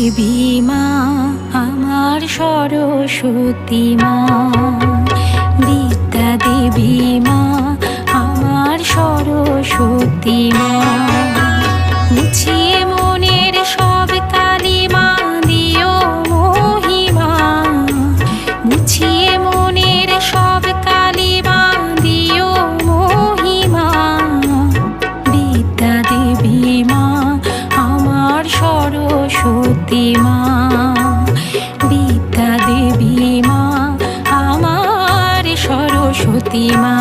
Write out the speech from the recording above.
দেবী মা আমার সরস্বতী মা, বিদ্যা দেবী মা আমার সরস্বতী মা। মুছিয়ে মনের সব কালিমা দিও মহিমা, মুছিয়ে মনের সব কালিমা দিও মহিমা। বিদ্যা দেবী মা আমার সরস্বতী মা, বিদ্যা দেবী মা আমার সরস্বতী মা।